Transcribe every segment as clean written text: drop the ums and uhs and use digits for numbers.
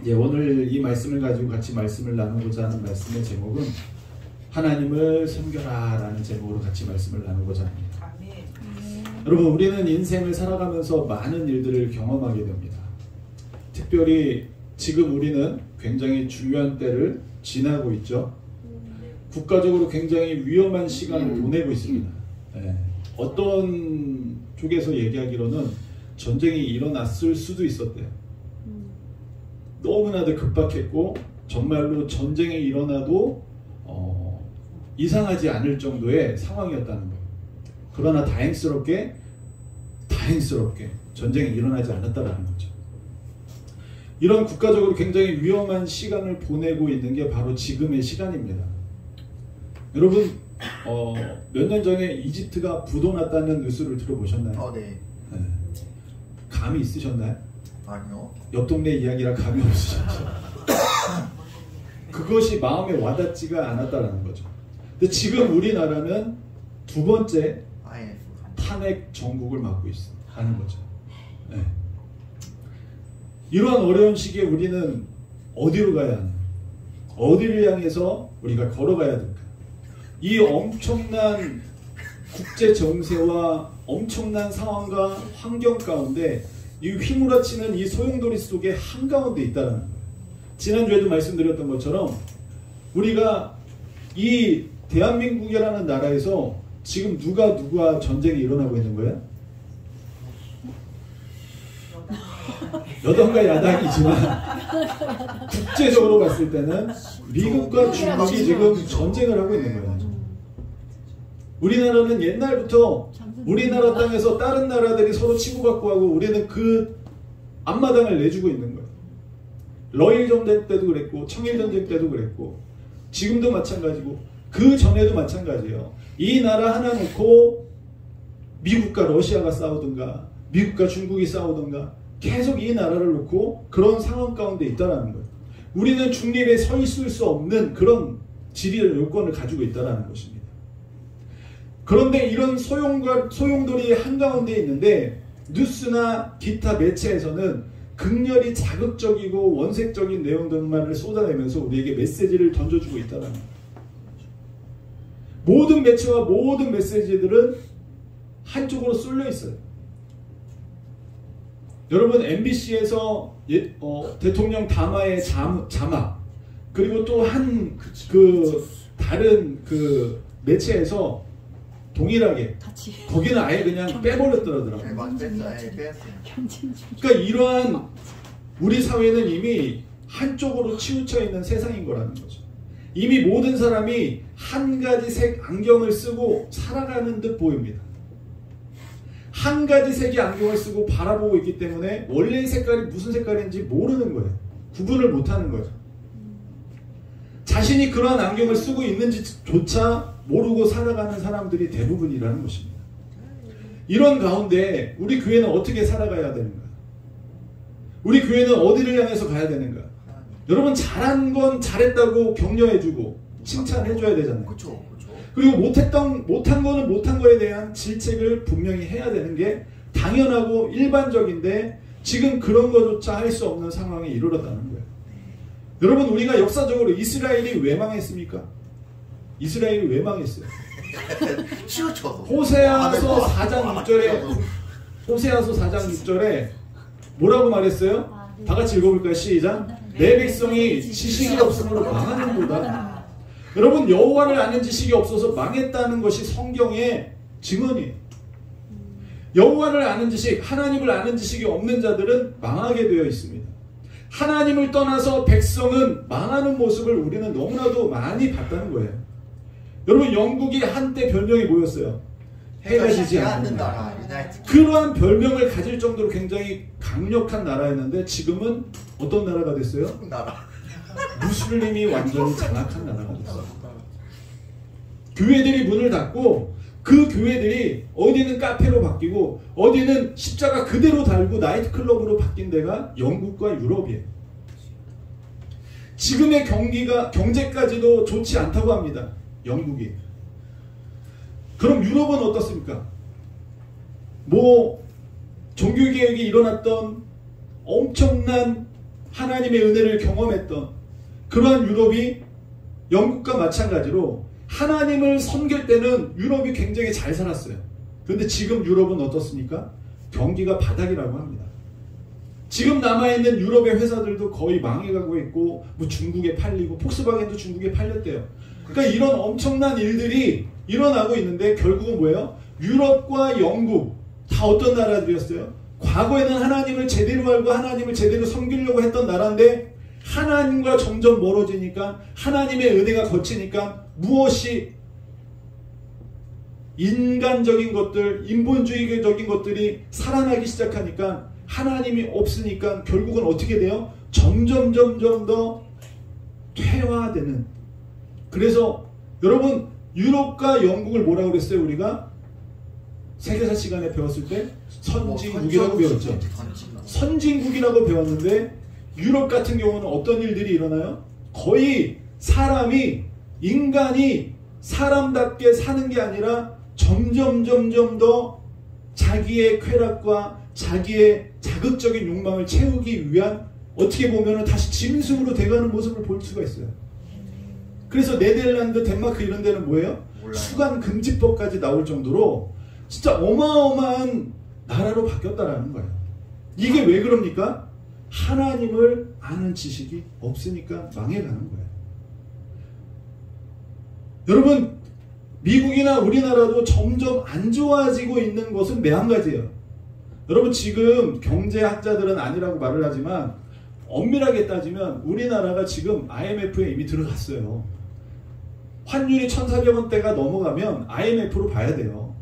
오늘 이 말씀을 가지고 같이 말씀을 나누고자 하는 말씀의 제목은 하나님을 섬겨라 라는 제목으로 같이 말씀을 나누고자 합니다. 여러분, 우리는 인생을 살아가면서 많은 일들을 경험하게 됩니다. 특별히 지금 우리는 굉장히 중요한 때를 지나고 있죠. 국가적으로 굉장히 위험한 시간을 보내고 있습니다. 어떤 쪽에서 얘기하기로는 전쟁이 일어났을 수도 있었대요. 너무나도 급박했고 정말로 전쟁이 일어나도 이상하지 않을 정도의 상황이었다는 거예요. 그러나 다행스럽게 전쟁이 일어나지 않았다는 거죠. 이런 국가적으로 굉장히 위험한 시간을 보내고 있는 게 바로 지금의 시간입니다. 여러분, 몇 년 전에 이집트가 부도났다는 뉴스를 들어보셨나요? 네. 감이 있으셨나요? 아니요. 옆 동네 이야기라 감이 없으셨죠. 그것이 마음에 와닿지가 않았다는 거죠. 근데 지금 우리나라는 두 번째 탄핵 정국을 맞고 하는 거죠. 이러한 어려운 시기에 우리는 어디로 가야 하나? 어디를 향해서 우리가 걸어가야 될까? 이 엄청난 국제 정세와 엄청난 상황과 환경 가운데 이 휘몰아치는 이 소용돌이 속에 한가운데 있다는 거예요. 지난주에도 말씀드렸던 것처럼 우리가 이 대한민국이라는 나라에서 지금 누가 전쟁이 일어나고 있는 거예요? 여당과 야당이지만 국제적으로 봤을 때는 미국과 중국이 지금 전쟁을 하고 있는 거예요. 우리나라는 옛날부터 우리나라 땅에서 다른 나라들이 서로 치고받고 하고 우리는 그 앞마당을 내주고 있는 거예요. 러일 전쟁 때도 그랬고 청일 전쟁 때도 그랬고 지금도 마찬가지고 그 전에도 마찬가지예요. 이 나라 하나 놓고 미국과 러시아가 싸우든가 미국과 중국이 싸우든가 계속 이 나라를 놓고 그런 상황 가운데 있다는 거예요. 우리는 중립에 서 있을 수 없는 그런 지리의 요건을 가지고 있다는 것입니다. 그런데 이런 소용돌이 한가운데 있는데 뉴스나 기타 매체에서는 극렬히 자극적이고 원색적인 내용들만을 쏟아내면서 우리에게 메시지를 던져주고 있다는 거예요. 모든 매체와 모든 메시지들은 한쪽으로 쏠려 있어요. 여러분, MBC에서 대통령 담화의 자막, 그리고 또 다른 매체에서 동일하게 거기는 아예 그냥 빼버렸더라고요. 그러니까 이러한 우리 사회는 이미 한쪽으로 치우쳐 있는 세상인 거라는 거죠. 이미 모든 사람이 한 가지 색 안경을 쓰고 살아가는 듯 보입니다. 한 가지 색의 안경을 쓰고 바라보고 있기 때문에 원래의 색깔이 무슨 색깔인지 모르는 거예요. 구분을 못하는 거예요. 자신이 그러한 안경을 쓰고 있는지조차 모르고 살아가는 사람들이 대부분이라는 것입니다. 이런 가운데 우리 교회는 어떻게 살아가야 되는가? 우리 교회는 어디를 향해서 가야 되는가? 여러분, 잘한 건 잘했다고 격려해주고 칭찬해줘야 되잖아요. 그렇죠. 그리고 못한 거는 못한 거에 대한 질책을 분명히 해야 되는 게 당연하고 일반적인데 지금 그런 것조차 할 수 없는 상황에 이르렀다는 거예요. 여러분, 우리가 역사적으로 이스라엘이 왜 망했습니까? 이스라엘이 왜 망했어요? 호세아서 4장 6절에 뭐라고 말했어요? 다 같이 읽어볼까요? 시작. 내 백성이 지식이 없으므로 망하는도다. 여러분, 여호와를 아는 지식이 없어서 망했다는 것이 성경의 증언이에요. 여호와를 아는 지식, 하나님을 아는 지식이 없는 자들은 망하게 되어 있습니다. 하나님을 떠나서 백성은 망하는 모습을 우리는 너무나도 많이 봤다는 거예요. 여러분, 영국이 한때 별명이 뭐였어요? 해가 지지 않는 나라. 그러한 별명을 가질 정도로 굉장히 강력한 나라였는데 지금은 어떤 나라가 됐어요? 무슬림이 완전히 장악한 나라가 됐어요. 교회들이 문을 닫고 그 교회들이 어디는 카페로 바뀌고 어디는 십자가 그대로 달고 나이트클럽으로 바뀐 데가 영국과 유럽이에요. 지금의 경제까지도 좋지 않다고 합니다. 영국이. 그럼 유럽은 어떻습니까? 종교개혁이 일어났던 엄청난 하나님의 은혜를 경험했던 그러한 유럽이 영국과 마찬가지로 하나님을 섬길 때는 유럽이 굉장히 잘 살았어요. 그런데 지금 유럽은 어떻습니까? 경기가 바닥이라고 합니다. 지금 남아있는 유럽의 회사들도 거의 망해가고 있고 뭐 중국에 팔리고 폭스바겐도 중국에 팔렸대요. 그러니까 이런 엄청난 일들이 일어나고 있는데 결국은 뭐예요? 유럽과 영국 다 어떤 나라들이었어요? 과거에는 하나님을 제대로 알고 하나님을 제대로 섬기려고 했던 나라인데 하나님과 점점 멀어지니까 하나님의 은혜가 거치니까 무엇이 인간적인 것들, 인본주의적인 것들이 살아나기 시작하니까 하나님이 없으니까 결국은 어떻게 돼요? 점점 더 퇴화되는. 그래서 여러분 유럽과 영국을 뭐라고 그랬어요? 우리가 세계사 시간에 배웠을 때 선진국이라고 배웠죠. 선진국이라고 배웠는데 유럽 같은 경우는 어떤 일들이 일어나요? 거의 인간이 사람답게 사는 게 아니라 점점 더 자기의 쾌락과 자기의 자극적인 욕망을 채우기 위한 어떻게 보면 다시 짐승으로 돼가는 모습을 볼 수가 있어요. 그래서 네덜란드, 덴마크 이런 데는 뭐예요? 수간 금지법까지 나올 정도로 진짜 어마어마한 나라로 바뀌었다라는 거예요. 이게 왜 그럽니까? 하나님을 아는 지식이 없으니까 망해가는 거예요. 여러분 미국이나 우리나라도 점점 안 좋아지고 있는 것은 매 한 가지예요. 여러분 지금 경제학자들은 아니라고 말을 하지만 엄밀하게 따지면 우리나라가 지금 IMF에 이미 들어갔어요. 환율이 1,400원대가 넘어가면 IMF로 봐야 돼요.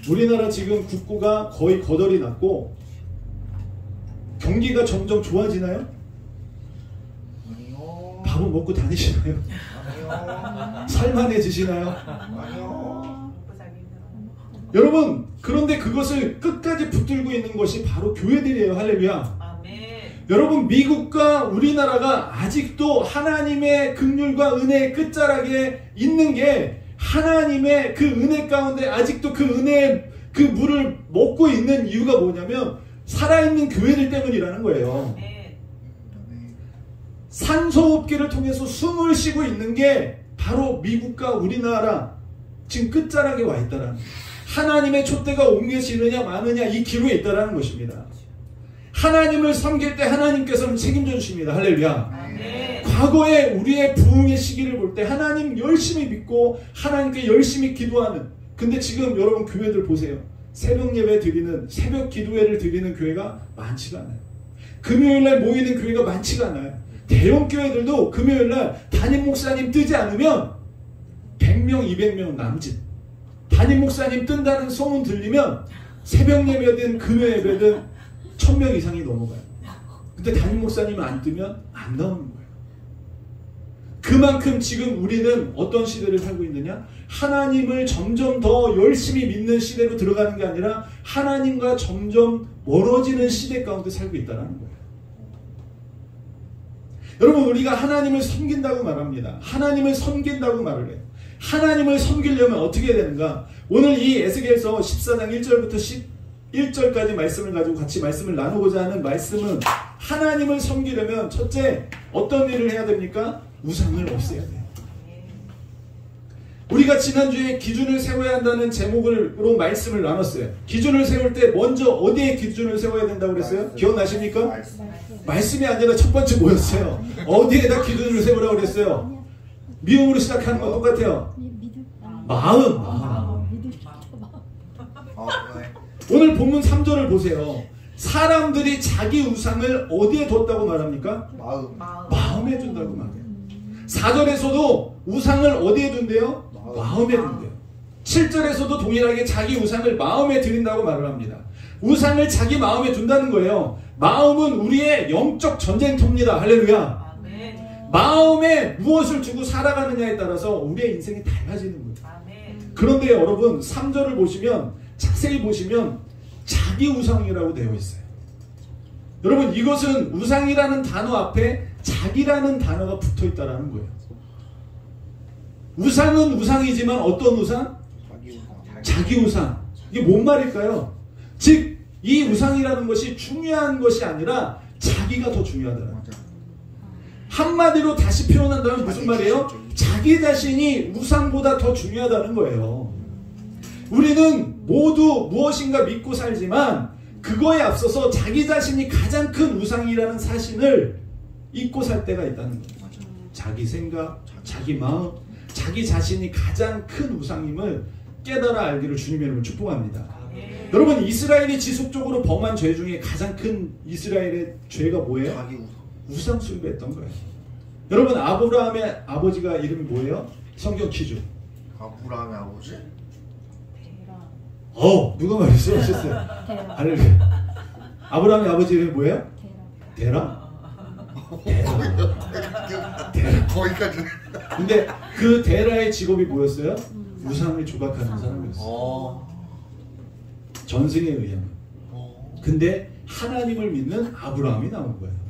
우리나라 지금 국고가 거의 거덜이 났고 경기가 점점 좋아지나요? 아니요. 밥은 먹고 다니시나요? 아니요. 살만해지시나요? 아니요. 여러분 그런데 그것을 끝까지 붙들고 있는 것이 바로 교회들이에요. 할렐루야. 아멘. 여러분 미국과 우리나라가 아직도 하나님의 긍휼과 은혜의 끝자락에 있는 게 하나님의 그 은혜 가운데 아직도 그 은혜의 그 물을 먹고 있는 이유가 뭐냐면 살아있는 교회들 때문이라는 거예요. 산소호흡기를 통해서 숨을 쉬고 있는 게 바로 미국과 우리나라 지금 끝자락에 와 있다라는 거예요. 하나님의 촛대가 옮겨지느냐 마느냐 이 기로에 있다라는 것입니다. 하나님을 섬길 때 하나님께서는 책임져 주십니다. 할렐루야. 아멘. 과거에 우리의 부흥의 시기를 볼 때 하나님 열심히 믿고 하나님께 열심히 기도하는, 근데 지금 여러분 교회들 보세요. 새벽 예배 드리는, 새벽 기도회를 드리는 교회가 많지가 않아요. 금요일날 모이는 교회가 많지가 않아요. 대형 교회들도 금요일날 담임 목사님 뜨지 않으면 100명 200명 남짓. 담임 목사님 뜬다는 소문 들리면 새벽 예배든 금요 예배든 1000명 이상이 넘어가요. 근데 담임 목사님은 안 뜨면 안 나오는 거예요. 그만큼 지금 우리는 어떤 시대를 살고 있느냐? 하나님을 점점 더 열심히 믿는 시대로 들어가는 게 아니라 하나님과 점점 멀어지는 시대 가운데 살고 있다는 거예요. 여러분 우리가 하나님을 섬긴다고 말합니다. 하나님을 섬긴다고 말을 해요. 하나님을 섬기려면 어떻게 해야 되는가? 오늘 이 에스겔서 14장 1절부터 11절까지 말씀을 가지고 같이 말씀을 나누고자 하는 말씀은 하나님을 섬기려면 첫째 어떤 일을 해야 됩니까? 우상을 없애야 돼요. 우리가 지난주에 기준을 세워야 한다는 제목으로 말씀을 나눴어요. 기준을 세울 때 먼저 어디에 기준을 세워야 된다고 그랬어요? 기억나십니까? 말씀이 아니라 첫 번째 뭐였어요? 어디에다 기준을 세우라고 그랬어요? 미움으로 시작하는 거 똑같아요. 마음. 오늘 본문 3절을 보세요. 사람들이 자기 우상을 어디에 뒀다고 말합니까? 마음에 둔다고 말해요. 4절에서도 우상을 어디에 둔대요? 마음에 둔대요. 7절에서도 동일하게 자기 우상을 마음에 드린다고 말을 합니다. 우상을 자기 마음에 둔다는 거예요. 마음은 우리의 영적 전쟁터입니다. 할렐루야. 아멘. 마음에 무엇을 두고 살아가느냐에 따라서 우리의 인생이 달라지는 거예요. 아멘. 그런데 여러분 3절을 보시면 자세히 보시면 자기 우상이라고 되어 있어요. 여러분 이것은 우상이라는 단어 앞에 자기라는 단어가 붙어 있다는 거예요. 우상은 우상이지만 어떤 우상? 자기 우상. 이게 뭔 말일까요? 즉 이 우상이라는 것이 중요한 것이 아니라 자기가 더 중요하다는 거예요. 한마디로 다시 표현한다면 무슨 말이에요? 자기 자신이 우상보다 더 중요하다는 거예요. 우리는 모두 무엇인가 믿고 살지만 그거에 앞서서 자기 자신이 가장 큰 우상이라는 사실을 잊고 살 때가 있다는 거예요. 자기 생각, 자기 마음, 자기 자신이 가장 큰 우상임을 깨달아 알기를 주님의 이름으로 축복합니다. 여러분, 이스라엘이 지속적으로 범한 죄 중에 가장 큰 이스라엘의 죄가 뭐예요? 자기 우상 숭배했던 거예요. 여러분, 아브라함의 아버지가 이름이 뭐예요? 성경 퀴즈. 아브라함의 아버지? 누가 말했어요? 하셨어요? 할렐루야. 아브라함의 아버지 이름이 뭐예요? 데라? 데라. 거기까지. 근데 그 데라의 직업이 뭐였어요? 우상을 조각하는 사람이었어요. 전승에 의하면. 근데 하나님을 믿는 아브라함이 나온 거예요.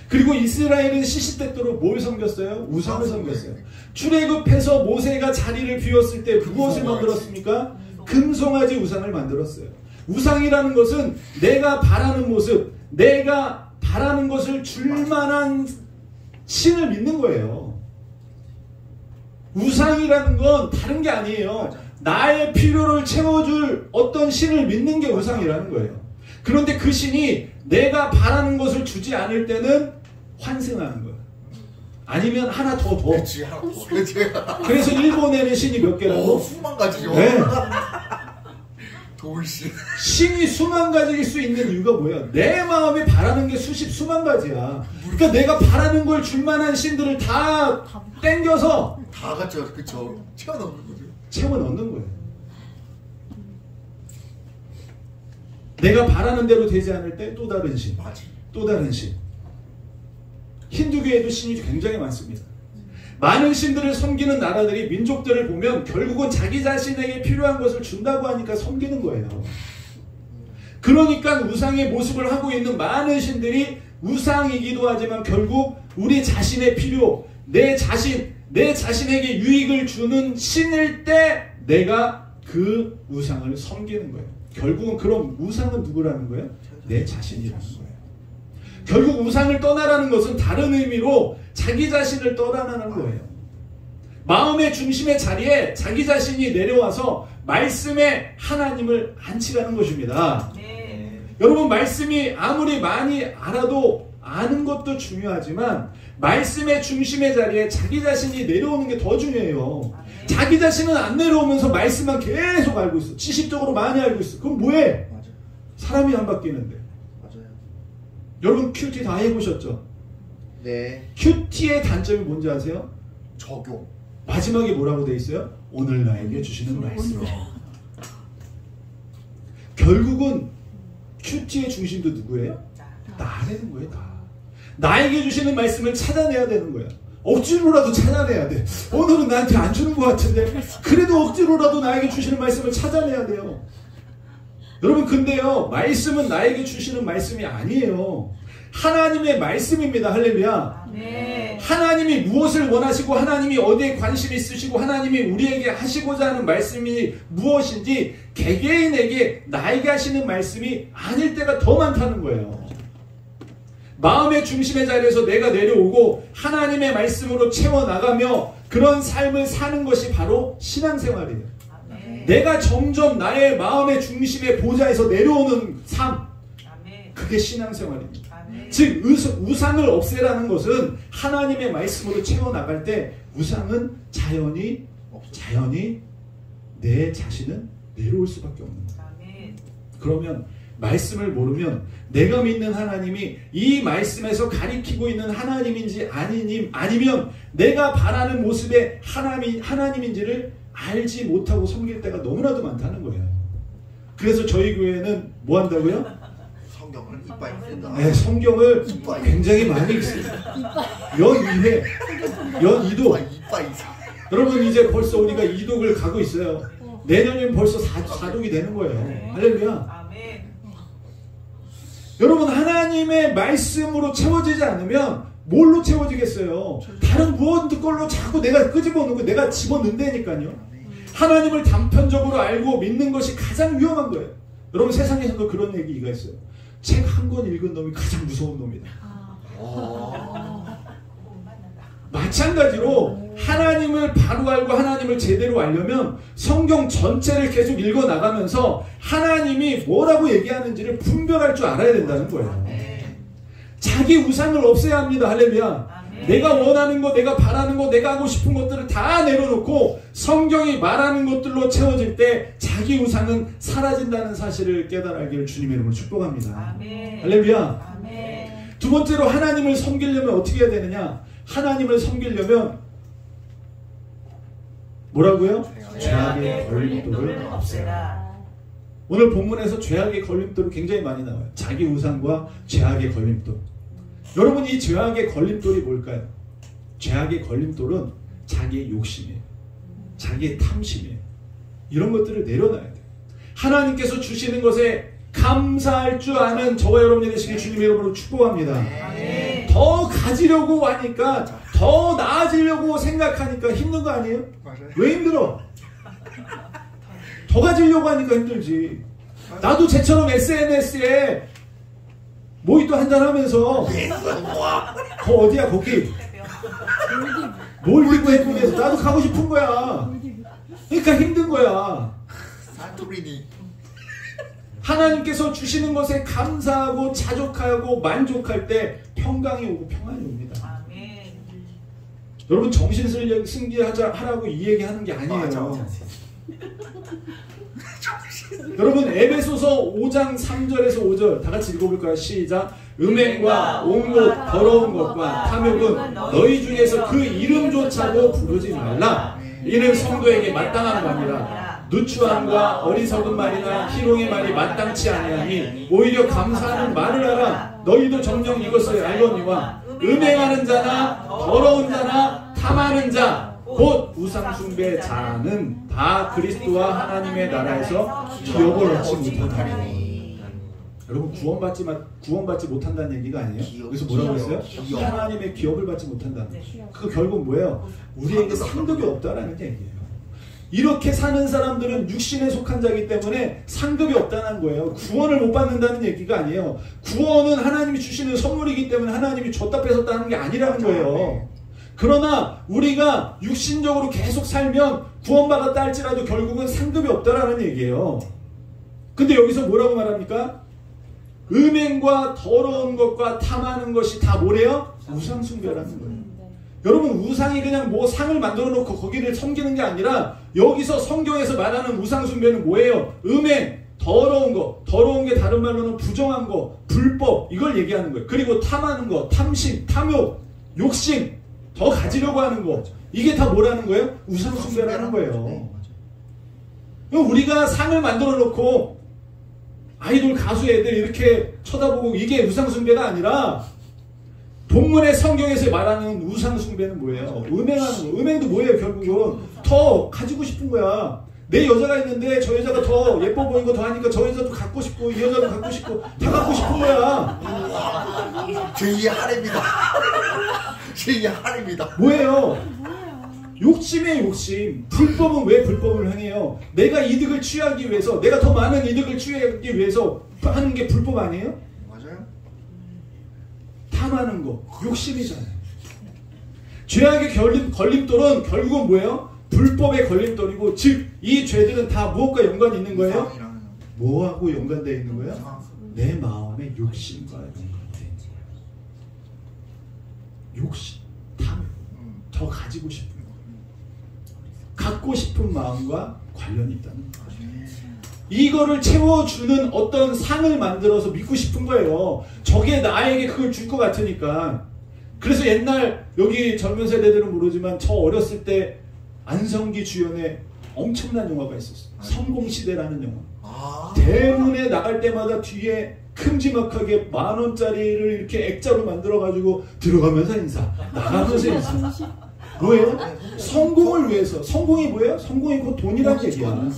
그리고 이스라엘은 시시때때로 뭘 섬겼어요? 우상을 섬겼어요. 출애굽해서 모세가 자리를 비웠을 때 무엇을 만들었습니까? 금송아지 우상을 만들었어요. 우상이라는 것은 내가 바라는 모습, 내가 바라는 것을 줄 만한 신을 믿는 거예요. 우상이라는 건 다른 게 아니에요. 나의 필요를 채워줄 어떤 신을 믿는 게 우상이라는 거예요. 그런데 그 신이 내가 바라는 것을 주지 않을 때는 환승하는 거예요. 아니면 하나 더. 그렇지, 하나 더. 그렇지. 그래서 일본에는 신이 몇 개라고? 수만 가지죠. 네. 돌신. 신이 수만 가지일 수 있는 이유가 뭐예요? 내 마음에 바라는 게 수만 가지야. 그러니까 내가 바라는 걸 줄 만한 신들을 다 땡겨서 다 같죠, 그쵸. 채워 넣는 거죠. 채워 넣는 거예요. 내가 바라는 대로 되지 않을 때 또 다른 신, 맞아. 또 다른 신. 힌두교에도 신이 굉장히 많습니다. 많은 신들을 섬기는 나라들이 민족들을 보면 결국은 자기 자신에게 필요한 것을 준다고 하니까 섬기는 거예요. 그러니까 우상의 모습을 하고 있는 많은 신들이 우상이기도 하지만 결국 우리 자신의 필요, 내 자신에게 유익을 주는 신일 때 내가 그 우상을 섬기는 거예요. 결국은 그럼 우상은 누구라는 거예요? 내 자신이라는 거예요. 결국 우상을 떠나라는 것은 다른 의미로 자기 자신을 떠나라는 거예요. 마음의 중심의 자리에 자기 자신이 내려와서 말씀에 하나님을 앉히라는 것입니다. 네. 여러분, 말씀이 아무리 많이 알아도 아는 것도 중요하지만 말씀의 중심의 자리에 자기 자신이 내려오는 게 더 중요해요. 자기 자신은 안 내려오면서 말씀만 계속 알고 있어. 지식적으로 많이 알고 있어. 그럼 뭐해? 맞아. 사람이 안 바뀌는데. 맞아요. 여러분, 큐티 다 해보셨죠? 네. 큐티의 단점이 뭔지 아세요? 적용. 마지막에 뭐라고 돼 있어요? 오늘 나에게 주시는 말씀. 결국은 큐티의 중심도 누구예요? 나라는 거예요. 나에게 주시는 말씀을 찾아내야 되는 거야. 억지로라도 찾아내야 돼. 오늘은 나한테 안 주는 것 같은데 그래도 억지로라도 나에게 주시는 말씀을 찾아내야 돼요. 여러분, 근데요, 말씀은 나에게 주시는 말씀이 아니에요. 하나님의 말씀입니다. 할렐루야. 네. 하나님이 무엇을 원하시고 하나님이 어디에 관심 있으시고 하나님이 우리에게 하시고자 하는 말씀이 무엇인지 개개인에게 나에게 하시는 말씀이 아닐 때가 더 많다는 거예요. 마음의 중심의 자리에서 내가 내려오고 하나님의 말씀으로 채워나가며 그런 삶을 사는 것이 바로 신앙생활이에요. 아멘. 내가 점점 나의 마음의 중심의 보좌에서 내려오는 삶, 아멘. 그게 신앙생활입니다. 아멘. 즉 우상을 없애라는 것은 하나님의 말씀으로 채워나갈 때 우상은 자연히 내 자신은 내려올 수밖에 없는 거예요. 아멘. 그러면 말씀을 모르면 내가 믿는 하나님이 이 말씀에서 가리키고 있는 하나님인지 아니면 내가 바라는 모습의 하나님인지를 알지 못하고 섬길 때가 너무나도 많다는 거예요. 그래서 저희 교회는 뭐 한다고요? 성경을 이빠이 쓴다. 네, 성경을 굉장히 많이 읽습니다. 연 2회, 연 2도. 이빠이 사. 여러분, 이제 벌써 우리가 2독을 가고 있어요. 내년이면 벌써 4독이 되는 거예요. 할렐루야. 아멘. 여러분, 하나님의 말씀으로 채워지지 않으면 뭘로 채워지겠어요? 다른 무엇 걸로 자꾸 내가 끄집어놓고 내가 집어넣는다니까요. 하나님을 단편적으로 알고 믿는 것이 가장 위험한 거예요. 여러분, 세상에서도 그런 얘기가 있어요. 책 한 권 읽은 놈이 가장 무서운 놈이다. 마찬가지로 하나님을 바로 알고 하나님을 제대로 알려면 성경 전체를 계속 읽어나가면서 하나님이 뭐라고 얘기하는지를 분별할 줄 알아야 된다는 거예요. 자기 우상을 없애야 합니다. 할렐루야. 내가 원하는 거, 내가 바라는 거, 내가 하고 싶은 것들을 다 내려놓고 성경이 말하는 것들로 채워질 때 자기 우상은 사라진다는 사실을 깨달아기를 주님의 이름으로 축복합니다. 할렐루야. 두 번째로 하나님을 섬기려면 어떻게 해야 되느냐? 하나님을 섬기려면 뭐라고요? 죄악의 걸림돌을 없애라. 오늘 본문에서 죄악의 걸림돌이 굉장히 많이 나와요. 자기 우상과 죄악의 걸림돌. 여러분, 이 죄악의 걸림돌이 뭘까요? 죄악의 걸림돌은 자기의 욕심이에요. 자기의 탐심이에요. 이런 것들을 내려놔야 돼요. 하나님께서 주시는 것에 감사할 줄 아는 저와 여러분이 되시길 주님의 이름으로 축복합니다. 더 가지려고 하니까, 더 나아지려고 생각하니까 힘든 거 아니에요? 왜 힘들어? 더 가지려고 하니까 힘들지. 나도 쟤처럼 SNS에 모히또 한잔 하면서 어디야 거기 몰디브 해변에서 나도 가고 싶은 거야. 그러니까 힘든 거야. 산토리니. 하나님께서 주시는 것에 감사하고 자족하고 만족할 때 평강이 오고 평안이 옵니다. 여러분, 정신 승리하라고 이 얘기하는 게 아니에요. 여러분, 에베소서 5장 3절에서 5절 다 같이 읽어볼까요? 시작. 음행과 온갖 더러운 것과 탐욕은 너희 중에서 그 이름조차도 부르지 말라. 이는 성도에게 마땅한 말이라. 누추함과 어리석은 말이나 희롱의 말이 마땅치 아니하니 오히려 감사하는 말을 하라. 너희도 정녕 이것을 알거니와 음행하는 자나 더러운 자나 탐하는 자 곧 우상숭배자는 다 그리스도와 하나님의 나라에서 기업을 얻지 못하나니. 여러분, 구원받지 못한다는 얘기가 아니에요. 그래서 뭐라고 했어요? 하나님의 기업을 받지 못한다. 그 결국 뭐예요? 우리에게 상급이 없다라는 얘기예요. 이렇게 사는 사람들은 육신에 속한 자이기 때문에 상급이 없다는 거예요. 구원을 못 받는다는 얘기가 아니에요. 구원은 하나님이 주시는 선물이기 때문에 하나님이 줬다 뺏었다 하는 게 아니라는 거예요. 그러나 우리가 육신적으로 계속 살면 구원받았다 할지라도 결국은 상급이 없다라는 얘기예요. 근데 여기서 뭐라고 말합니까? 음행과 더러운 것과 탐하는 것이 다 뭐래요? 우상숭배라는 거예요. 여러분, 우상이 그냥 뭐 상을 만들어 놓고 거기를 섬기는 게 아니라 여기서 성경에서 말하는 우상숭배는 뭐예요? 음행, 더러운 거, 더러운 게 다른 말로는 부정한 거, 불법, 이걸 얘기하는 거예요. 그리고 탐하는 거, 탐심, 탐욕, 욕심, 더 가지려고 하는 거, 이게 다 뭐라는 거예요? 우상숭배라는 거예요. 우리가 상을 만들어 놓고 아이돌 가수 애들 이렇게 쳐다보고 이게 우상숭배가 아니라 본문의 성경에서 말하는 우상숭배는 뭐예요? 음행하는 거. 음행도 뭐예요? 결국은 더 가지고 싶은 거야. 내 여자가 있는데 저 여자가 더 예뻐 보이고 더 하니까 저 여자도 갖고 싶고 이 여자도 갖고 싶고 다 갖고 싶은 거야. 제2의 하렘이다. 제2의 하렘이다. 뭐예요? 욕심이에요, 욕심. 불법은 왜 불법을 행해요? 내가 이득을 취하기 위해서, 내가 더 많은 이득을 취하기 위해서 하는 게 불법 아니에요? 맞아요. 탐하는 거, 욕심이잖아요. 죄악의 걸림돌은 결국은 뭐예요? 불법의 걸림돌이고, 즉 이 죄들은 다 무엇과 연관이 있는 거예요? 뭐하고 연관되어 있는 거예요? 내 마음의 욕심과 연관되어 있는 거예요. 욕심, 탐, 더 가지고 싶은 거, 갖고 싶은 마음과 관련이 있다는 거예요. 이거를 채워주는 어떤 상을 만들어서 믿고 싶은 거예요. 저게 나에게 그걸 줄 것 같으니까. 그래서 옛날 여기 젊은 세대들은 모르지만 저 어렸을 때 안성기 주연의 엄청난 영화가 있었어요. 성공시대라는 영화. 대문에 나갈 때마다 뒤에 큼지막하게 10,000원짜리를 이렇게 액자로 만들어가지고 들어가면서 인사, 나가면서 인사. 뭐예요? 성공을 위해서. 성공이 뭐예요? 성공이 곧 돈이라는 얘기야.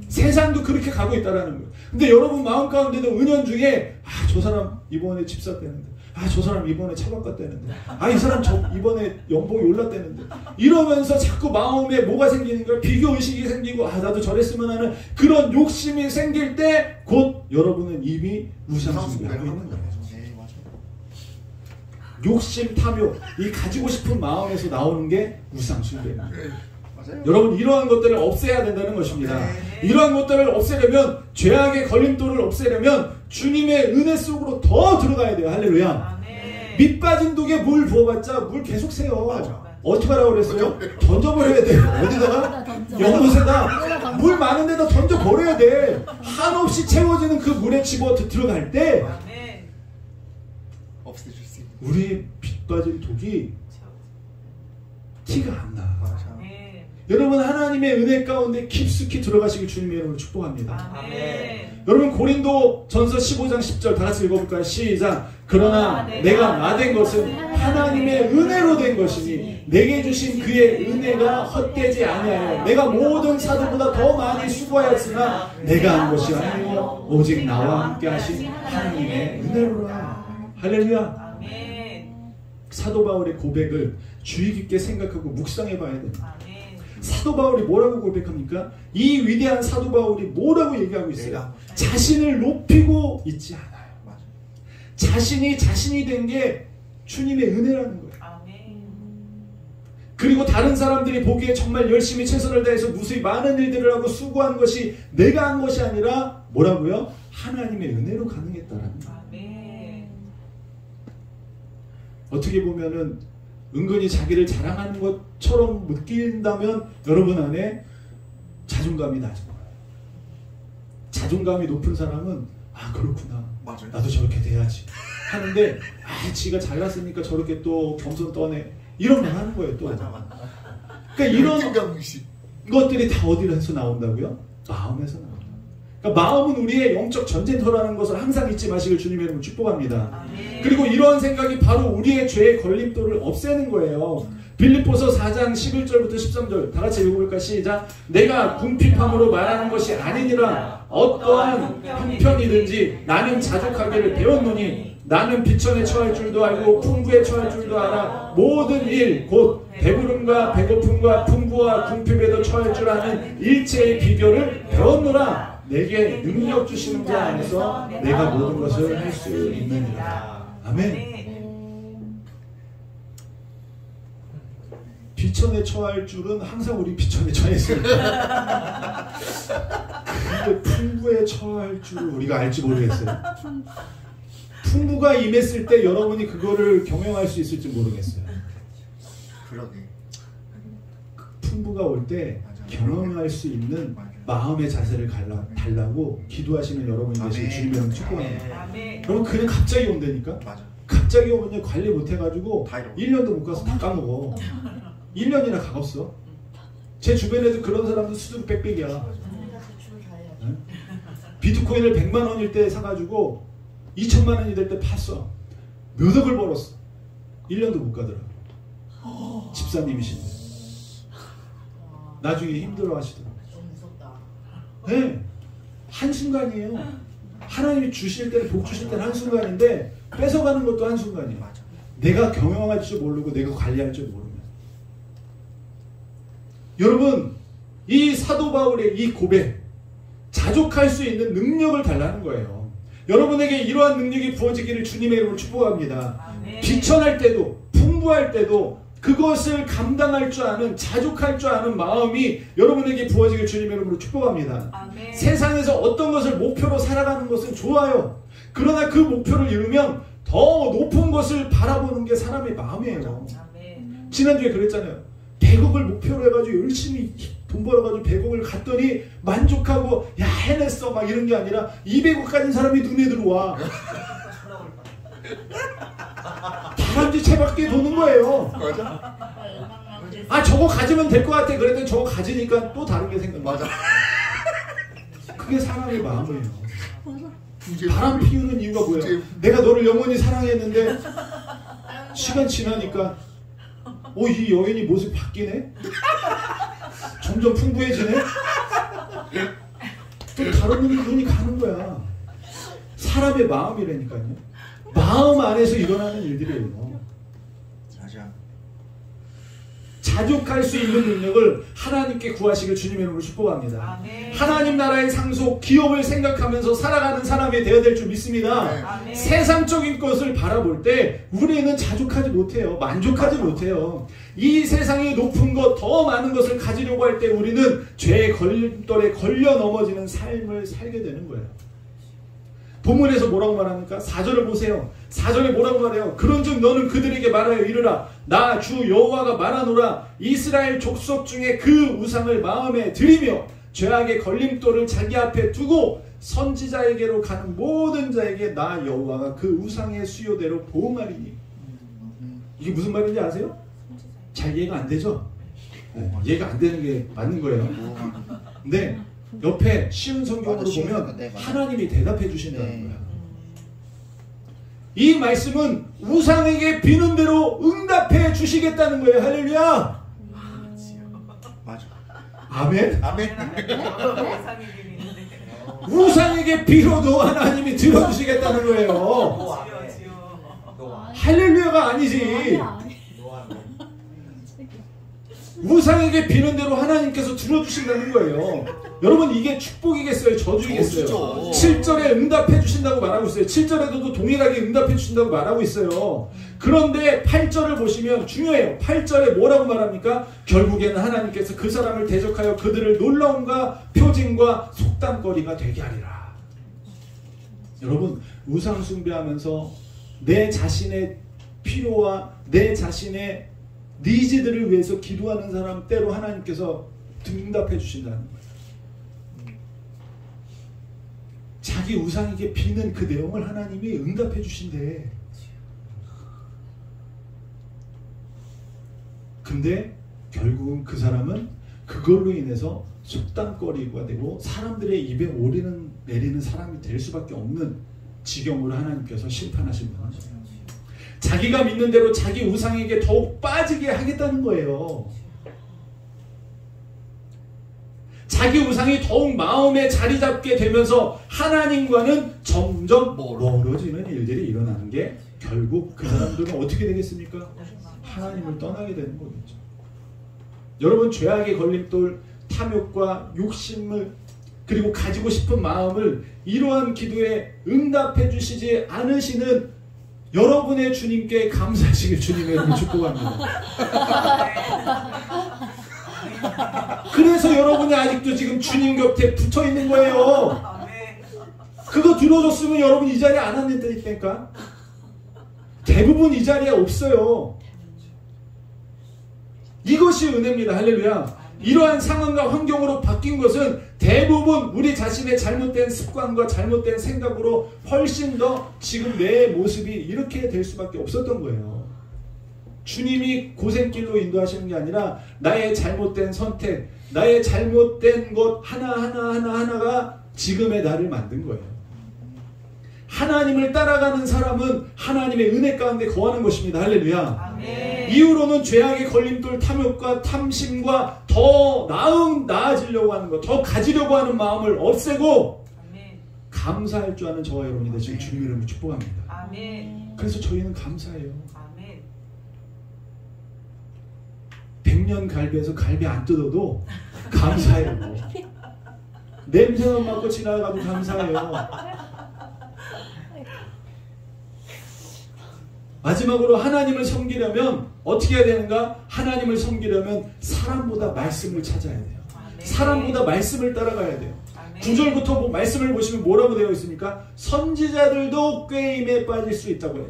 세상도 그렇게 가고 있다라는 거예요. 근데 여러분 마음 가운데도 은연중에 저 사람 이번에 집 샀다는데, 저 사람 이번에 차 바꿨다는데, 이 사람 이번에 연봉이 올랐다는데, 이러면서 자꾸 마음에 뭐가 생기는 거야? 비교의식이 생기고 나도 저랬으면 하는 그런 욕심이 생길 때 곧 여러분은 이미 우상숭배하고 있는 거예요. 욕심, 탐욕, 이 가지고 싶은 마음에서 나오는 게 우상숭배입니다. 맞아요. 여러분 이러한 것들을 없애야 된다는 것입니다. 이러한 것들을 없애려면 죄악의 걸림돌을 없애려면 주님의 은혜 속으로 더 들어가야 돼요. 할렐루야. 밑 빠진 독에 물 부어봤자 물 계속 새요. 맞아. 어떻게 하라고 그랬어요? 던져버려야 돼. 어디다가? 연못에다. 물 많은 데다 던져버려야 돼. 한없이 채워지는 그 물에 집어 들어갈 때 없애줄 수 있는. 우리의 밑 빠진 독이 티가 안 나. 맞아. 여러분 하나님의 은혜 가운데 깊숙이 들어가시길 주님의 이름으로 축복합니다. 여러분 고린도 전서 15장 10절 다 같이 읽어볼까요? 시작. 그러나 내가 나된 것은 하나님의 은혜로 된 것이니 내게 주신 그의 은혜가 헛되지 아니하여 내가 모든 사도보다 더 많이 수고하였으나 내가 한 것이 아니요 오직 나와 함께 하신 하나님의 은혜로라. 할렐루야. 사도 바울의 고백을 주의 깊게 생각하고 묵상해 봐야 됩니다. 사도 바울이 뭐라고 고백합니까? 이 위대한 사도 바울이 뭐라고 얘기하고 있어요? 자신을 높이고 있지 않아요. 자신이 된 게 주님의 은혜라는 거예요. 그리고 다른 사람들이 보기에 정말 열심히 최선을 다해서 무수히 많은 일들을 하고 수고한 것이 내가 한 것이 아니라 뭐라고요? 하나님의 은혜로 가능했다라는 거예요. 어떻게 보면은 은근히 자기를 자랑하는 것처럼 느낀다면 여러분 안에 자존감이 낮은 거예요. 자존감이 높은 사람은 아 그렇구나. 맞아요. 나도 저렇게 돼야지 하는데 아 지가 잘났으니까 저렇게 또 겸손 떠네 이런 말 하는 거예요 또. 맞아. 그러니까 이런 생각무시. 것들이 다 어디에서 나온다고요? 마음에서 나온다. 그러니까 마음은 우리의 영적 전쟁터라는 것을 항상 잊지 마시길 주님의 이름으로 축복합니다. 그리고 이러한 생각이 바로 우리의 죄의 걸림돌을 없애는 거예요. 빌립보서 4장 11절부터 13절 다 같이 읽어볼까? 시작. 내가 궁핍함으로 말하는 것이 아니니라. 어떠한 형편이든지 나는 자족하기를 배웠노니 나는 비천에 처할 줄도 알고 풍부에 처할 줄도 알아. 모든 일 곧 배부름과 배고픔과 풍부와 궁핍에도 처할 줄 아는 일체의 비결을 배웠노라. 내게 능력 주시는 자 안에서 내가 모든 것을 할 수 있느니라. 아멘. 비천에 처할 줄은 항상 우리 비천에 처했습니다. 근데 풍부에 처할 줄을 우리가 알지 모르겠어요. 풍부가 임했을 때 여러분이 그거를 경영할 수 있을지 모르겠어요. 그러게. 풍부가 올 때 경험할 수 있는 마음의 자세를 달라고 기도하시는 여러분이 계시길 주님의 이름으로 축복합니다. 여러분 그냥 갑자기 온다니까? 맞아. 갑자기 오면 관리 못해가지고 다 잃어. 1년도 못 가서 다 까먹어. 1년이나 가봤어. 제 주변에도 그런 사람들 수두룩 빽빽이야. 응? 비트코인을 100만 원일 때 사가지고 2천만 원이 될 때 팠어. 몇 억을 벌었어. 1년도 못 가더라. 집사님이신데. 나중에 힘들어 하시더라고. 네. 한순간이에요. 하나님이 주실 때는 복 주실 때는 한순간인데 뺏어가는 것도 한순간이에요. 맞아. 내가 경영할 줄 모르고 내가 관리할 줄 모르면. 여러분 이 사도 바울의 이 고백 자족할 수 있는 능력을 달라는 거예요. 여러분에게 이러한 능력이 부어지기를 주님의 이름으로 축복합니다. 비천할 때도 풍부할 때도 그것을 감당할 줄 아는 자족할 줄 아는 마음이 여러분에게 부어지길 주님의 이름으로 축복합니다. 아멘. 세상에서 어떤 것을 목표로 살아가는 것은 좋아요. 그러나 그 목표를 이루면 더 높은 것을 바라보는 게 사람의 마음이에요. 아멘. 지난주에 그랬잖아요. 100억을 목표로 해가지고 열심히 돈 벌어가지고 100억을 갔더니 만족하고 야 해냈어 막 이런 게 아니라 200억 가진 사람이 눈에 들어와. 다람쥐 채밖에 도는 거예요. 맞아. 아 저거 가지면 될 것 같아. 그랬더니 저거 가지니까 또 다른 게 생각나. 맞아. 그게 사람의 마음이에요. 부재. 바람 피우는 이유가 뭐야? 내가 너를 영원히 사랑했는데 시간 지나니까 이 여인이 모습이 바뀌네? 점점 풍부해지네? 또 다른 눈이 가는 거야. 사람의 마음이라니까요. 마음 안에서 일어나는 일들이에요. 맞아. 자족할 수 있는 능력을 하나님께 구하시길 주님의 이름으로 축복합니다. 아멘. 하나님 나라의 상속, 기업을 생각하면서 살아가는 사람이 되어야 될 줄 믿습니다. 아멘. 세상적인 것을 바라볼 때 우리는 자족하지 못해요. 만족하지 못해요. 이 세상의 높은 것, 더 많은 것을 가지려고 할 때 우리는 죄의 걸림돌에 걸려 넘어지는 삶을 살게 되는 거예요. 본문에서 뭐라고 말합니까? 4절을 보세요. 4절에 뭐라고 말해요? 그런즉 너는 그들에게 말하여 이르라. 나 주 여호와가 말하노라. 이스라엘 족속 중에 그 우상을 마음에 들이며 죄악의 걸림돌을 자기 앞에 두고 선지자에게로 가는 모든 자에게 나 여호와가 그 우상의 수요대로 보응하리니. 이게 무슨 말인지 아세요? 잘 이해가 안 되죠? 네, 이해가 안 되는 게 맞는 거예요. 근데 옆에 쉬운 성경으로 보면 하나님이 대답해 주신다는 거야. 이 말씀은 우상에게 비는 대로 응답해 주시겠다는 거예요. 할렐루야. 맞아. 아멘. 아멘. 우상에게 빌어도 하나님이 들어주시겠다는 거예요. 할렐루야가 아니지. 우상에게 비는 대로 하나님께서 들어주신다는 거예요. 여러분 이게 축복이겠어요? 저주이겠어요? 7절에 응답해 주신다고 말하고 있어요. 7절에도 동일하게 응답해 주신다고 말하고 있어요. 그런데 8절을 보시면 중요해요. 8절에 뭐라고 말합니까? 결국에는 하나님께서 그 사람을 대적하여 그들을 놀라움과 표징과 속담거리가 되게 하리라. 여러분 우상 숭배하면서 내 자신의 필요와 내 자신의 니즈들을 위해서 기도하는 사람 때로 하나님께서 응답해 주신다는 거예요. 자기 우상에게 비는 그 내용을 하나님이 응답해 주신대. 근데 결국은 그 사람은 그걸로 인해서 속담거리가 되고 사람들의 입에 내리는 사람이 될 수밖에 없는 지경으로 하나님께서 심판하신 거예요. 자기가 믿는 대로 자기 우상에게 더욱 빠지게 하겠다는 거예요. 자기 우상이 더욱 마음에 자리 잡게 되면서 하나님과는 점점 멀어지는 일들이 일어나는 게 결국 그 사람들은 어떻게 되겠습니까? 하나님을 떠나게 되는 거겠죠. 여러분 죄악의 걸림돌, 탐욕과 욕심을 그리고 가지고 싶은 마음을 이러한 기도에 응답해 주시지 않으시는 여러분의 주님께 감사하시길 주님의 이름으로 축복합니다. 그래서 여러분이 아직도 지금 주님 곁에 붙어 있는 거예요. 그거 들어줬으면 여러분 이 자리에 안 앉는다니까. 대부분 이 자리에 없어요. 이것이 은혜입니다. 할렐루야. 이러한 상황과 환경으로 바뀐 것은 대부분 우리 자신의 잘못된 습관과 잘못된 생각으로 훨씬 더 지금 내 모습이 이렇게 될 수밖에 없었던 거예요. 주님이 고생길로 인도하시는 게 아니라 나의 잘못된 선택, 나의 잘못된 것 하나가 지금의 나를 만든 거예요. 하나님을 따라가는 사람은 하나님의 은혜 가운데 거하는 것입니다. 할렐루야. 아멘. 이후로는 죄악의 걸림돌, 탐욕과 탐심과 더 나아지려고 하는 것, 더 가지려고 하는 마음을 없애고 아멘. 감사할 줄 아는 저와 여러분이 되시길 주님의 이름으로 축복합니다. 아멘. 그래서 저희는 감사해요. 아멘. 100년 갈비에서 갈비 안 뜯어도 감사해요. 냄새만 맡고 지나가도 감사해요. 마지막으로 하나님을 섬기려면 어떻게 해야 되는가? 하나님을 섬기려면 사람보다 말씀을 찾아야 돼요. 사람보다 말씀을 따라가야 돼요. 9절부터 말씀을 보시면 뭐라고 되어 있습니까? 선지자들도 꾀임에 빠질 수 있다고 해요.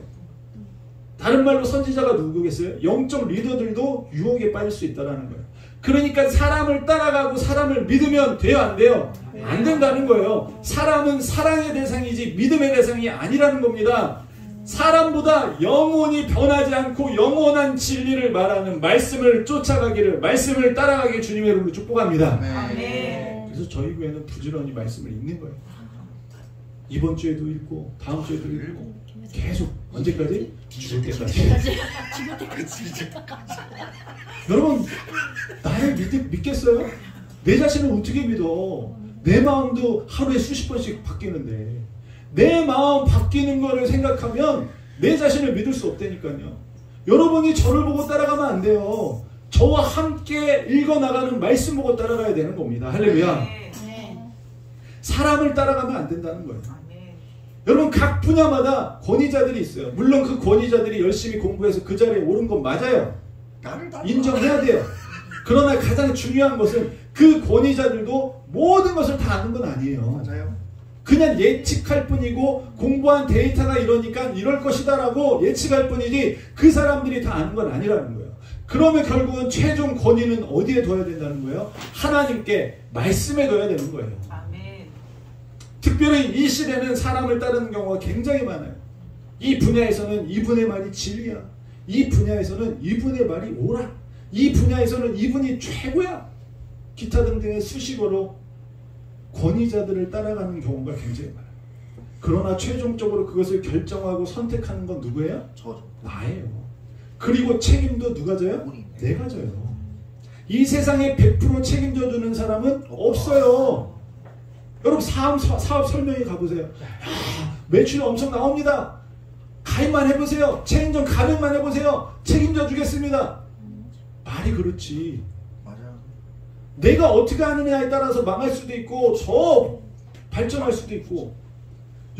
다른 말로 선지자가 누구겠어요? 영적 리더들도 유혹에 빠질 수 있다는 거예요. 그러니까 사람을 따라가고 사람을 믿으면 돼요? 안 돼요? 안 된다는 거예요. 사람은 사랑의 대상이지 믿음의 대상이 아니라는 겁니다. 사람보다 영원히 변하지 않고 영원한 진리를 말하는 말씀을 쫓아가기를, 말씀을 따라가기를 주님의 이름으로 축복합니다. 아멘. 그래서 저희 교회는 부지런히 말씀을 읽는 거예요. 이번 주에도 읽고 다음 주에도 읽고 계속 언제까지? 죽을 때까지. 여러분 나를 믿겠어요? 내 자신을 어떻게 믿어? 내 마음도 하루에 수십 번씩 바뀌는데 내 마음 바뀌는 거를 생각하면 내 자신을 믿을 수 없다니까요. 여러분이 저를 보고 따라가면 안 돼요. 저와 함께 읽어나가는 말씀 보고 따라가야 되는 겁니다. 할렐루야. 네. 사람을 따라가면 안 된다는 거예요. 여러분 각 분야마다 권위자들이 있어요. 물론 그 권위자들이 열심히 공부해서 그 자리에 오른 건 맞아요. 인정해야 돼요. 그러나 가장 중요한 것은 그 권위자들도 모든 것을 다 아는 건 아니에요. 맞아요. 그냥 예측할 뿐이고 공부한 데이터가 이러니까 이럴 것이다 라고 예측할 뿐이지 그 사람들이 다 아는 건 아니라는 거예요. 그러면 결국은 최종 권위는 어디에 둬야 된다는 거예요? 하나님께 말씀에 둬야 되는 거예요. 아멘. 특별히 이 시대는 사람을 따르는 경우가 굉장히 많아요. 이 분야에서는 이분의 말이 진리야. 이 분야에서는 이분의 말이 옳아. 이 분야에서는 이분이 최고야. 기타 등등의 수식어로 권위자들을 따라가는 경우가 굉장히 많아요. 그러나 최종적으로 그것을 결정하고 선택하는 건 누구예요? 저죠. 나예요. 그리고 책임도 누가 져요? 본인. 내가 져요. 이 세상에 100% 책임져 주는 사람은 없어요. 여러분 사업 설명회 가보세요. 야, 매출이 엄청 나옵니다. 가입만 해보세요. 체인점 가맹만 해보세요. 책임져 주겠습니다. 말이 그렇지. 맞아요. 내가 어떻게 하느냐에 따라서 망할 수도 있고 더 발전할 수도 있고.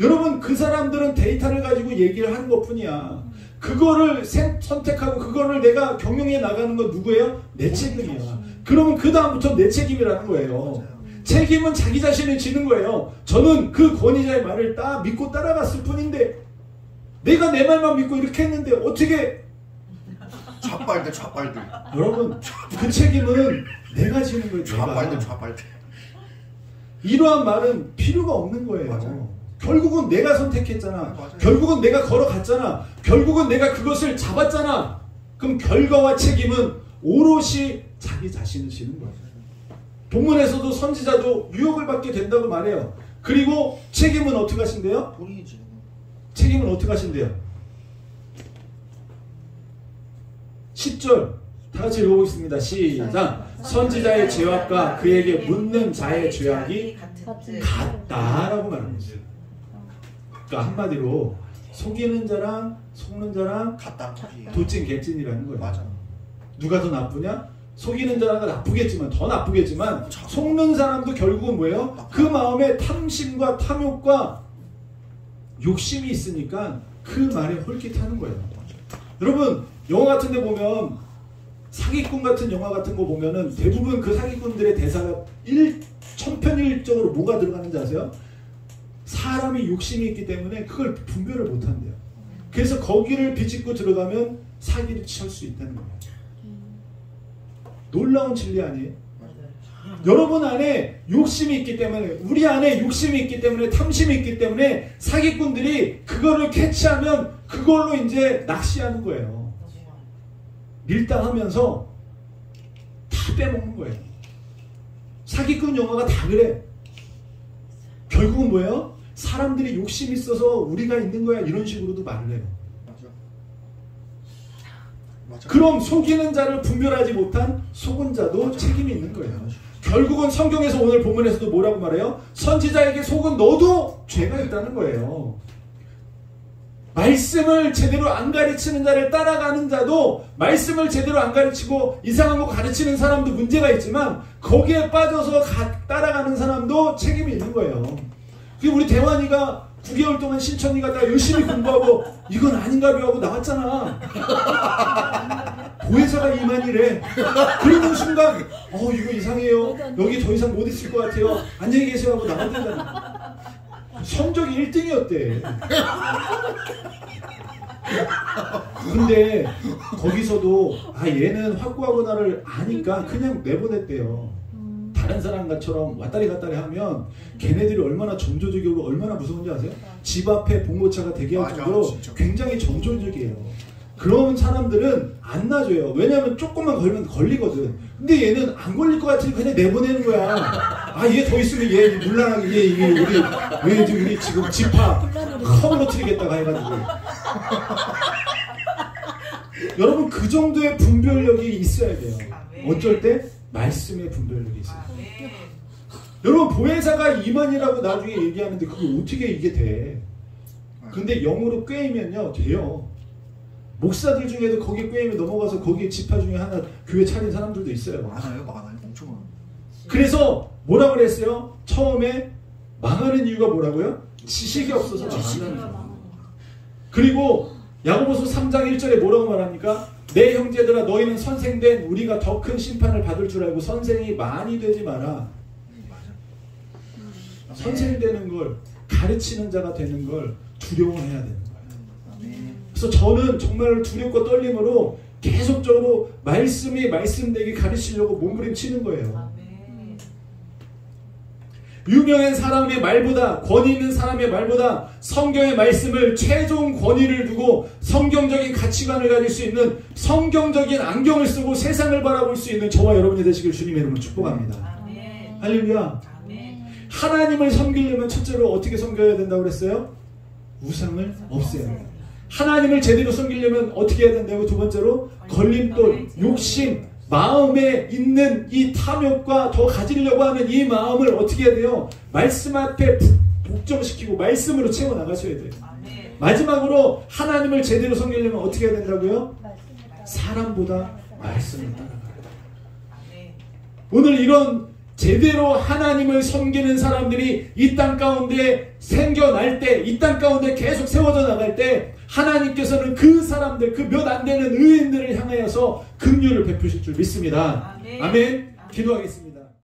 여러분 그 사람들은 데이터를 가지고 얘기를 하는 것뿐이야. 그거를 선택하고 그거를 내가 경영해 나가는 건 누구예요? 내 책임이야. 그러면 그 다음부터 내 책임이라는 거예요. 맞아요. 책임은 자기 자신을 지는 거예요. 저는 그 권위자의 말을 딱 믿고 따라갔을 뿐인데 내가 내 말만 믿고 이렇게 했는데 어떻게 좌빨들 좌빨들. 여러분 그 책임은 내가 지는 거예요. 좌빨들 내가. 좌빨들. 이러한 말은 필요가 없는 거예요. 맞아요. 결국은 내가 선택했잖아. 맞아요. 결국은 내가 걸어갔잖아. 결국은 내가 그것을 잡았잖아. 그럼 결과와 책임은 오롯이 자기 자신을 지는 거예요. 본문에서도 선지자도 유혹을 받게 된다고 말해요. 그리고 책임은 어떻게 하신대요? 본인이 지는 거. 책임은 어떻게 하신대요? 10절 다 같이 읽어보겠습니다. 시작. 선지자의 죄악과 그에게 묻는 자의 죄악이 같다라고 말하는 거죠. 그러니까 한마디로 속이는 자랑 속는 자랑 같다. 거기. 도찐 개찐이라는 거예요. 맞아. 누가 더 나쁘냐? 속이는 자랑은 나쁘겠지만 더 나쁘겠지만 속는 사람도 결국은 뭐예요? 그 마음에 탐심과 탐욕과 욕심이 있으니까 그 말에 홀깃하는 거예요. 여러분 영화 같은 데 보면 사기꾼 같은 영화 같은 거 보면은 대부분 그 사기꾼들의 대사가 천편일적으로 뭐가 들어가는지 아세요? 사람이 욕심이 있기 때문에 그걸 분별을 못한대요. 그래서 거기를 비집고 들어가면 사기를 칠 수 있다는 거예요. 놀라운 진리 아니에요? 여러분 안에 욕심이 있기 때문에 우리 안에 욕심이 있기 때문에 탐심이 있기 때문에 사기꾼들이 그거를 캐치하면 그걸로 이제 낚시하는 거예요. 밀당하면서 다 빼먹는 거예요. 사기꾼 영화가 다 그래. 결국은 뭐예요? 사람들이 욕심이 있어서 우리가 있는 거야 이런 식으로도 말을 해요. 맞아. 맞아. 그럼 속이는 자를 분별하지 못한 속은 자도 책임이 있는 거예요. 결국은 성경에서 오늘 본문에서도 뭐라고 말해요? 선지자에게 속은 너도 죄가 있다는 거예요. 말씀을 제대로 안 가르치는 자를 따라가는 자도 말씀을 제대로 안 가르치고 이상한 거 가르치는 사람도 문제가 있지만 거기에 빠져서 따라가는 사람도 책임이 있는 거예요. 우리 대환이가 9개월 동안 신천지 갔다가 열심히 공부하고 이건 아닌가 봐 하고 나왔잖아. 보혜사가 이만이래. 그러는 순간 이거 이상해요. 여기 더 이상 못 있을 것 같아요. 안녕히 계세요 하고 나왔잖아. 성적이 1등이었대. 근데 거기서도 얘는 확고하구나를 아니까 그냥 내보냈대요. 다른 사람처럼 왔다리 갔다리 하면 걔네들이 얼마나 정조적이고 얼마나 무서운지 아세요? 집 앞에 봉고차가 대기할 맞아, 정도로 진짜. 굉장히 정조적이에요. 그런 사람들은 안 놔줘요. 왜냐하면 조금만 걸면 걸리거든. 근데 얘는 안 걸릴 것 같으니 그냥 내보내는 거야. 얘 더 있으면 얘 물란하게 우리 지금 집합 허물어뜨리겠다가 해가지고. 여러분 그 정도의 분별력이 있어야 돼요. 어쩔 때 말씀의 분별력이 있어요. 여러분 보혜사가 이만이라고 나중에 얘기하는데 그게 어떻게 이게 돼? 근데 영으로 꿰이면요 돼요. 목사들 중에도 거기 꿰임에 넘어가서 거기 지파 중에 하나 교회 차린 사람들도 있어요. 많아요. 엄청 많아요. 그래서 뭐라 그랬어요? 처음에 망하는 이유가 뭐라고요? 지식이 없어서 망한다는 거예요. 그리고 야고보서 3장 1절에 뭐라고 말합니까? 내 형제들아 너희는 선생된 우리가 더 큰 심판을 받을 줄 알고 선생이 많이 되지 마라. 선생이 되는 걸, 가르치는 자가 되는 걸 두려워해야 되는 거예요. 그래서 저는 정말 두렵고 떨림으로 계속적으로 말씀이 말씀되게 가르치려고 몸부림치는 거예요. 유명한 사람의 말보다, 권위 있는 사람의 말보다 성경의 말씀을 최종 권위를 두고 성경적인 가치관을 가질 수 있는 성경적인 안경을 쓰고 세상을 바라볼 수 있는 저와 여러분이 되시길 주님의 이름으로 축복합니다. 아멘. 할렐루야. 아멘. 하나님을 섬기려면 첫째로 어떻게 섬겨야 된다고 그랬어요? 우상을 없애야 돼요. 하나님을 제대로 섬기려면 어떻게 해야 된다고? 두 번째로 걸림돌, 욕심, 마음에 있는 이 탐욕과 더 가지려고 하는 이 마음을 어떻게 해야 돼요? 말씀 앞에 복종시키고 말씀으로 채워나가셔야 돼요. 마지막으로 하나님을 제대로 섬기려면 어떻게 해야 된다고요? 사람보다 말씀을 따라가야 돼요. 오늘 이런 제대로 하나님을 섬기는 사람들이 이 땅 가운데 생겨날 때, 이 땅 가운데 계속 세워져 나갈 때 하나님께서는 그 사람들, 그 몇 안 되는 의인들을 향하여서 긍휼을 베푸실 줄 믿습니다. 아멘. 기도하겠습니다.